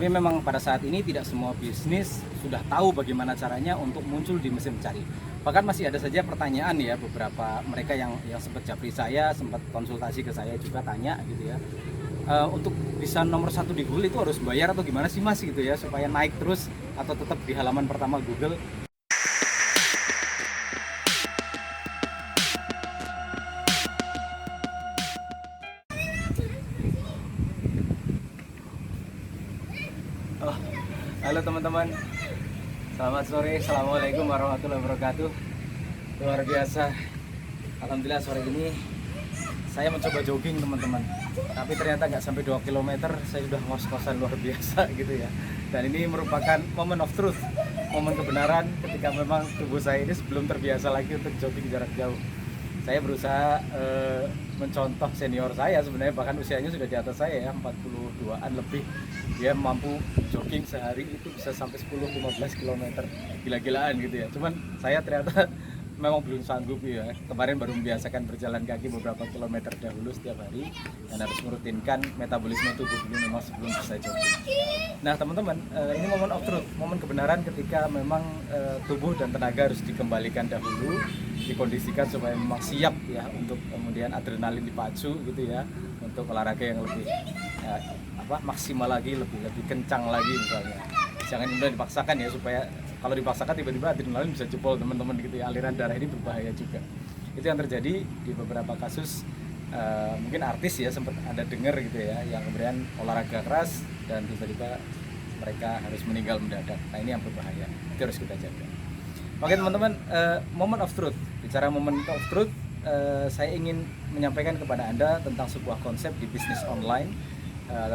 Tapi memang pada saat ini tidak semua bisnis sudah tahu bagaimana caranya untuk muncul di mesin pencari. Bahkan masih ada saja pertanyaan ya, beberapa mereka yang sempat japri saya, sempat konsultasi ke saya juga tanya gitu ya. Untuk bisa nomor 1 di Google itu harus bayar atau gimana sih Mas gitu ya, supaya naik terus atau tetap di halaman pertama Google. Oh, halo teman-teman, selamat sore, assalamualaikum warahmatullahi wabarakatuh. Luar biasa, alhamdulillah sore ini saya mencoba jogging teman-teman, tapi ternyata nggak sampai 2 km saya sudah ngos-ngosan luar biasa gitu ya. Dan ini merupakan moment of truth, momen kebenaran ketika memang tubuh saya ini sebelum terbiasa lagi untuk jogging jarak jauh. Saya berusaha mencontoh senior saya, sebenarnya bahkan usianya sudah di atas saya ya, 42-an lebih. Dia mampu jogging sehari itu bisa sampai 10-15 km, gila-gilaan gitu ya. Cuman saya ternyata memang belum sanggup ya. Kemarin baru membiasakan berjalan kaki beberapa kilometer dahulu setiap hari, dan harus merutinkan metabolisme tubuh ini memang sebelum bisa jogging. Nah teman-teman, ini momen of truth, momen kebenaran ketika memang tubuh dan tenaga harus dikembalikan dahulu, dikondisikan supaya memang siap ya untuk kemudian adrenalin dipacu gitu ya, untuk olahraga yang lebih maksimal lagi, lebih kencang lagi misalnya. Jangan kemudian dipaksakan ya, supaya kalau dipaksakan tiba-tiba adrenalin bisa jebol teman-teman gitu ya, aliran darah ini berbahaya juga. Itu yang terjadi di beberapa kasus, mungkin artis ya sempat ada dengar gitu ya, yang kemudian olahraga keras dan tiba-tiba mereka harus meninggal mendadak. Nah ini yang berbahaya, itu harus kita jaga. Oke teman-teman, moment of truth. Bicara moment of truth, saya ingin menyampaikan kepada Anda tentang sebuah konsep di bisnis online,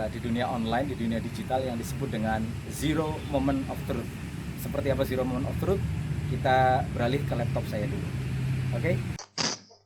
di dunia online, di dunia digital yang disebut dengan zero moment of truth. Seperti apa zero moment of truth? Kita beralih ke laptop saya dulu.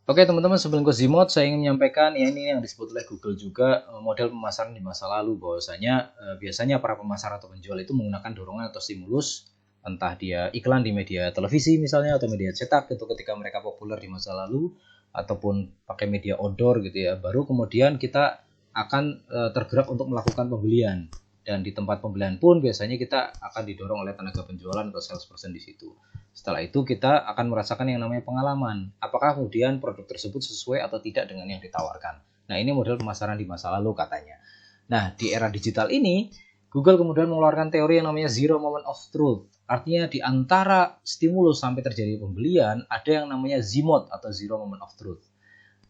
Oke teman-teman, sebelum ke Zimote saya ingin menyampaikan ya, ini yang disebut oleh Google juga model pemasaran di masa lalu, bahwasanya biasanya para pemasar atau penjual itu menggunakan dorongan atau stimulus, entah dia iklan di media televisi misalnya atau media cetak itu ketika mereka populer di masa lalu, ataupun pakai media outdoor gitu ya, baru kemudian kita akan tergerak untuk melakukan pembelian. Dan di tempat pembelian pun biasanya kita akan didorong oleh tenaga penjualan atau salesperson di situ. Setelah itu kita akan merasakan yang namanya pengalaman. Apakah kemudian produk tersebut sesuai atau tidak dengan yang ditawarkan. Nah ini model pemasaran di masa lalu katanya. Nah di era digital ini, Google kemudian mengeluarkan teori yang namanya zero moment of truth. Artinya di antara stimulus sampai terjadi pembelian, ada yang namanya ZMOT atau zero moment of truth.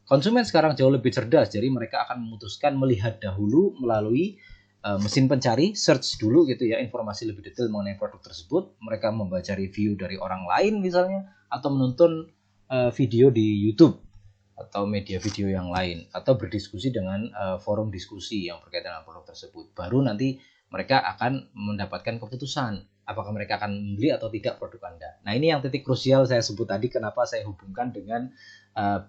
Konsumen sekarang jauh lebih cerdas, jadi mereka akan memutuskan melihat dahulu melalui mesin pencari, search dulu gitu ya, informasi lebih detail mengenai produk tersebut. Mereka membaca review dari orang lain misalnya, atau menonton video di YouTube atau media video yang lain, atau berdiskusi dengan forum diskusi yang berkaitan dengan produk tersebut. Baru nanti mereka akan mendapatkan keputusan apakah mereka akan membeli atau tidak produk Anda. Nah ini yang titik krusial saya sebut tadi, kenapa saya hubungkan dengan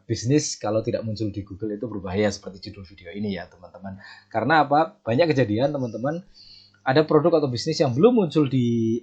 bisnis kalau tidak muncul di Google itu berbahaya, seperti judul video ini ya teman-teman. Karena apa? Banyak kejadian teman-teman, ada produk atau bisnis yang belum muncul di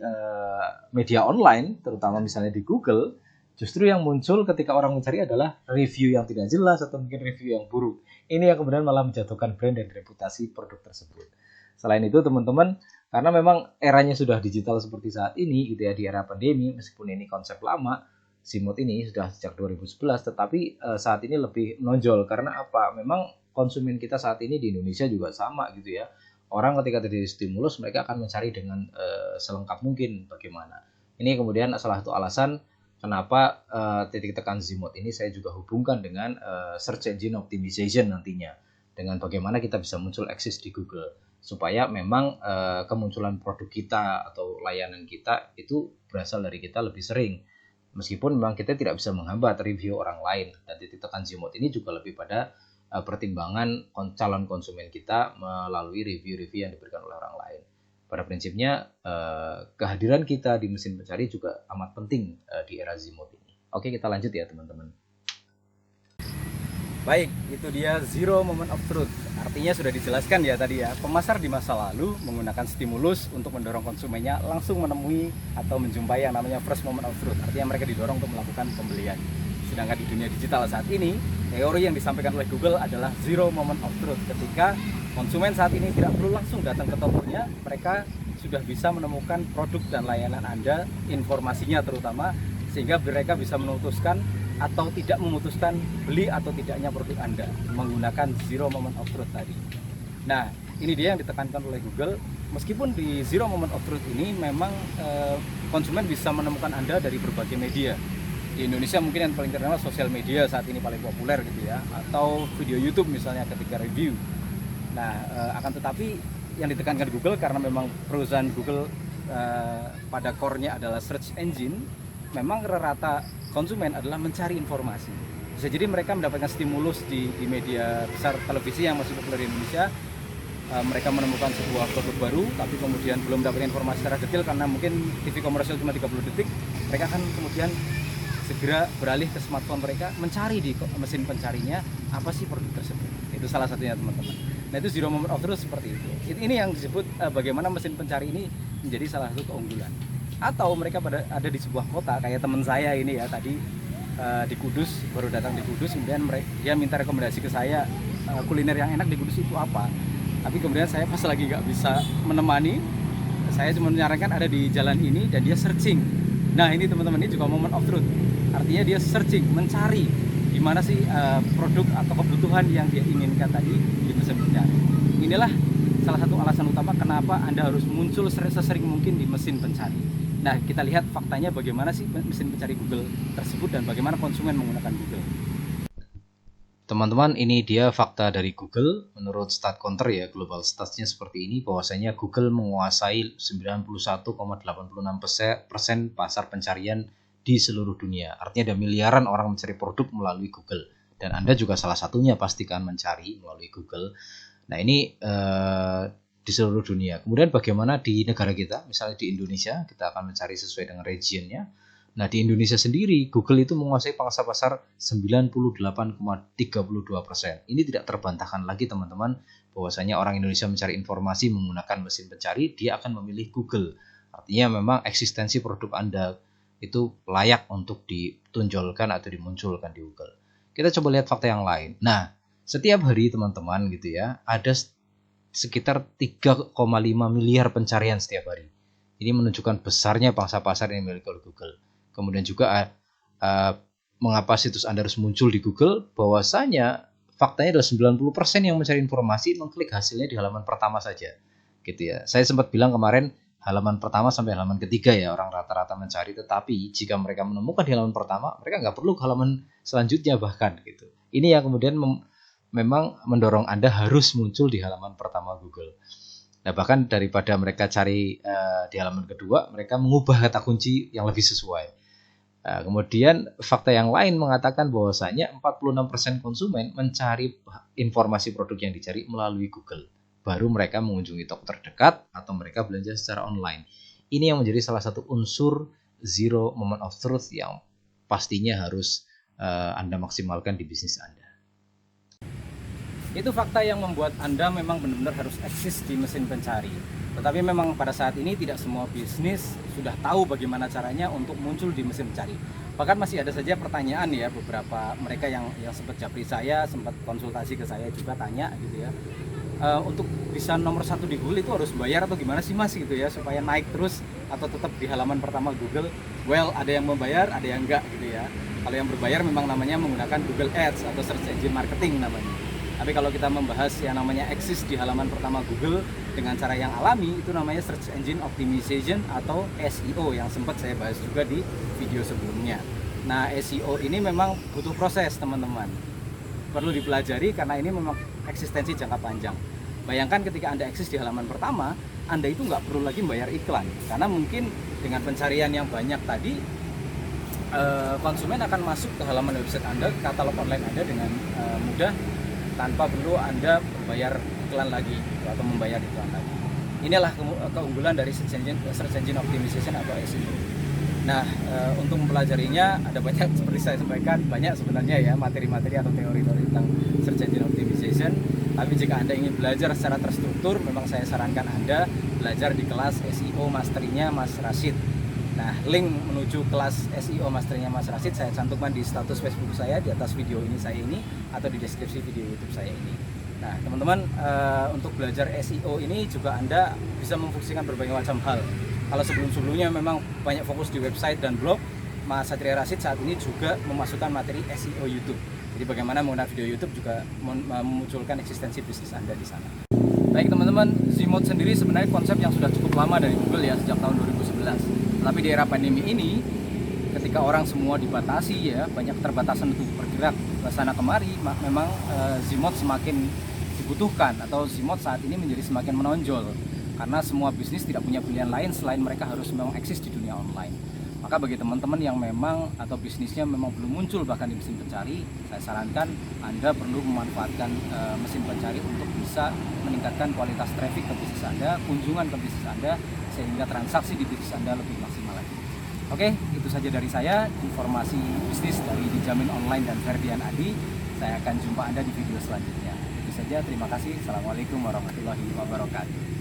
media online, terutama misalnya di Google, justru yang muncul ketika orang mencari adalah review yang tidak jelas atau mungkin review yang buruk. Ini yang kemudian malah menjatuhkan brand dan reputasi produk tersebut. Selain itu teman-teman, karena memang eranya sudah digital seperti saat ini gitu ya, di era pandemi, meskipun ini konsep lama, ZMOT ini sudah sejak 2011, tetapi saat ini lebih menonjol. Karena apa? Memang konsumen kita saat ini di Indonesia juga sama gitu ya. Orang ketika terjadi stimulus, mereka akan mencari dengan selengkap mungkin bagaimana. Ini kemudian salah satu alasan kenapa titik tekan ZMOT ini saya juga hubungkan dengan search engine optimization nantinya, dengan bagaimana kita bisa muncul eksis di Google, supaya memang kemunculan produk kita atau layanan kita itu berasal dari kita lebih sering, meskipun memang kita tidak bisa menghambat review orang lain. Dan titik tekan ZMOT ini juga lebih pada pertimbangan calon konsumen kita melalui review-review yang diberikan oleh orang lain. Pada prinsipnya kehadiran kita di mesin pencari juga amat penting di era ZMOT ini. Oke, kita lanjut ya teman-teman. Baik, itu dia zero moment of truth. Artinya sudah dijelaskan ya tadi ya, pemasar di masa lalu menggunakan stimulus untuk mendorong konsumennya langsung menemui atau menjumpai yang namanya first moment of truth. Artinya mereka didorong untuk melakukan pembelian. Sedangkan di dunia digital saat ini, teori yang disampaikan oleh Google adalah zero moment of truth, ketika konsumen saat ini tidak perlu langsung datang ke tokonya, mereka sudah bisa menemukan produk dan layanan Anda, informasinya terutama, sehingga mereka bisa memutuskan atau tidak memutuskan beli atau tidaknya produk Anda menggunakan zero moment of truth tadi. Nah, ini dia yang ditekankan oleh Google. Meskipun di zero moment of truth ini memang konsumen bisa menemukan Anda dari berbagai media. Di Indonesia mungkin yang paling terkenal sosial media saat ini paling populer gitu ya, atau video YouTube misalnya ketika review. Nah, akan tetapi yang ditekankan Google karena memang perusahaan Google pada core-nya adalah search engine, memang rata konsumen adalah mencari informasi. Bisa jadi mereka mendapatkan stimulus di media besar televisi yang masih populer di Indonesia. Mereka menemukan sebuah produk baru, tapi kemudian belum dapat informasi secara detail karena mungkin TV komersial cuma 30 detik. Mereka akan kemudian segera beralih ke smartphone mereka, mencari di mesin pencarinya apa sih produk tersebut. Itu salah satunya teman-teman. Nah, itu zero moment of truth seperti itu. Ini yang disebut bagaimana mesin pencari ini menjadi salah satu keunggulan. Atau mereka ada di sebuah kota kayak teman saya ini ya tadi di Kudus, baru datang di Kudus, kemudian dia minta rekomendasi ke saya kuliner yang enak di Kudus itu apa. Tapi kemudian saya pas lagi nggak bisa menemani, saya cuma menyarankan ada di jalan ini dan dia searching. Nah, ini teman-teman, ini juga moment of truth. Artinya dia searching, mencari di mana sih produk atau kebutuhan yang dia inginkan tadi di mesin pencari. Inilah salah satu alasan utama kenapa Anda harus muncul sesering mungkin di mesin pencari. Nah, kita lihat faktanya bagaimana sih mesin pencari Google tersebut dan bagaimana konsumen menggunakan Google. Teman-teman, ini dia fakta dari Google. Menurut StatCounter ya, global statsnya seperti ini, bahwasanya Google menguasai 91,86% pasar pencarian di seluruh dunia. Artinya ada miliaran orang mencari produk melalui Google. Dan Anda juga salah satunya pastikan mencari melalui Google. Nah, ini di seluruh dunia. Kemudian bagaimana di negara kita, misalnya di Indonesia, kita akan mencari sesuai dengan regionnya. Nah, di Indonesia sendiri, Google itu menguasai pangsa pasar 98,32%. Ini tidak terbantahkan lagi teman-teman, bahwasanya orang Indonesia mencari informasi menggunakan mesin pencari, dia akan memilih Google. Artinya memang eksistensi produk Anda itu layak untuk ditunjukkan atau dimunculkan di Google. Kita coba lihat fakta yang lain. Nah, setiap hari teman-teman gitu ya, ada sekitar 3,5 miliar pencarian setiap hari. Ini menunjukkan besarnya pangsa pasar yang dimiliki oleh Google. Kemudian juga mengapa situs Anda harus muncul di Google, bahwasanya faktanya adalah 90% yang mencari informasi mengklik hasilnya di halaman pertama saja. Gitu ya. Saya sempat bilang kemarin halaman pertama sampai halaman ketiga ya orang rata-rata mencari, tetapi jika mereka menemukan di halaman pertama, mereka nggak perlu ke halaman selanjutnya bahkan gitu. Ini yang kemudian memang mendorong Anda harus muncul di halaman pertama Google. Nah, bahkan daripada mereka cari di halaman kedua, mereka mengubah kata kunci yang lebih sesuai. Nah, kemudian fakta yang lain mengatakan bahwasanya 46% konsumen mencari informasi produk yang dicari melalui Google. Baru mereka mengunjungi toko terdekat atau mereka belanja secara online. Ini yang menjadi salah satu unsur zero moment of truth yang pastinya harus Anda maksimalkan di bisnis Anda. Itu fakta yang membuat Anda memang benar-benar harus eksis di mesin pencari. Tetapi memang pada saat ini tidak semua bisnis sudah tahu bagaimana caranya untuk muncul di mesin pencari. Bahkan masih ada saja pertanyaan ya, beberapa mereka yang sempat japri saya, sempat konsultasi ke saya juga tanya gitu ya. Untuk bisa nomor 1 di Google itu harus bayar atau gimana sih Mas gitu ya, supaya naik terus atau tetap di halaman pertama Google. Well, ada yang membayar, ada yang enggak gitu ya. Kalau yang berbayar memang namanya menggunakan Google Ads atau Search Engine Marketing namanya. Tapi kalau kita membahas yang namanya eksis di halaman pertama Google dengan cara yang alami, itu namanya Search Engine Optimization atau SEO yang sempat saya bahas juga di video sebelumnya. Nah, SEO ini memang butuh proses teman-teman. Perlu dipelajari karena ini memang eksistensi jangka panjang. Bayangkan ketika Anda eksis di halaman pertama, Anda itu nggak perlu lagi membayar iklan. Karena mungkin dengan pencarian yang banyak tadi, konsumen akan masuk ke halaman website Anda, katalog online Anda dengan mudah tanpa perlu Anda membayar iklan lagi atau membayar iklan lagi. Inilah keunggulan dari Search Engine Optimization atau SEO. Nah, untuk mempelajarinya ada banyak seperti saya sampaikan, banyak sebenarnya ya materi-materi atau teori-teori tentang Search Engine Optimization. Tapi jika Anda ingin belajar secara terstruktur, memang saya sarankan Anda belajar di kelas SEO Mastery-nya Mas Rashid. Nah, link menuju kelas SEO Mastery-nya Mas Rashid saya cantumkan di status Facebook saya, di atas video ini atau di deskripsi video YouTube saya ini. Nah, teman-teman, untuk belajar SEO ini juga Anda bisa memfungsikan berbagai macam hal. Kalau sebelum-sebelumnya memang banyak fokus di website dan blog, Mas Satria Rashid saat ini juga memasukkan materi SEO YouTube. Jadi bagaimana menggunakan video YouTube juga memunculkan eksistensi bisnis Anda di sana. Baik teman-teman, Zmode sendiri sebenarnya konsep yang sudah cukup lama dari Google ya, sejak tahun 2011. Tapi di era pandemi ini, ketika orang semua dibatasi ya, banyak keterbatasan untuk bergerak ke sana kemari, memang Zmode semakin dibutuhkan, atau Zmode saat ini menjadi semakin menonjol karena semua bisnis tidak punya pilihan lain selain mereka harus memang eksis di dunia online. Maka bagi teman-teman yang memang atau bisnisnya memang belum muncul bahkan di mesin pencari, saya sarankan Anda perlu memanfaatkan mesin pencari untuk bisa meningkatkan kualitas traffic ke bisnis Anda, kunjungan ke bisnis Anda, sehingga transaksi di bisnis Anda lebih maksimal lagi. Oke, itu saja dari saya, informasi bisnis dari Dijamin Online dan Ferdian Adi. Saya akan jumpa Anda di video selanjutnya. Itu saja, terima kasih. Assalamualaikum warahmatullahi wabarakatuh.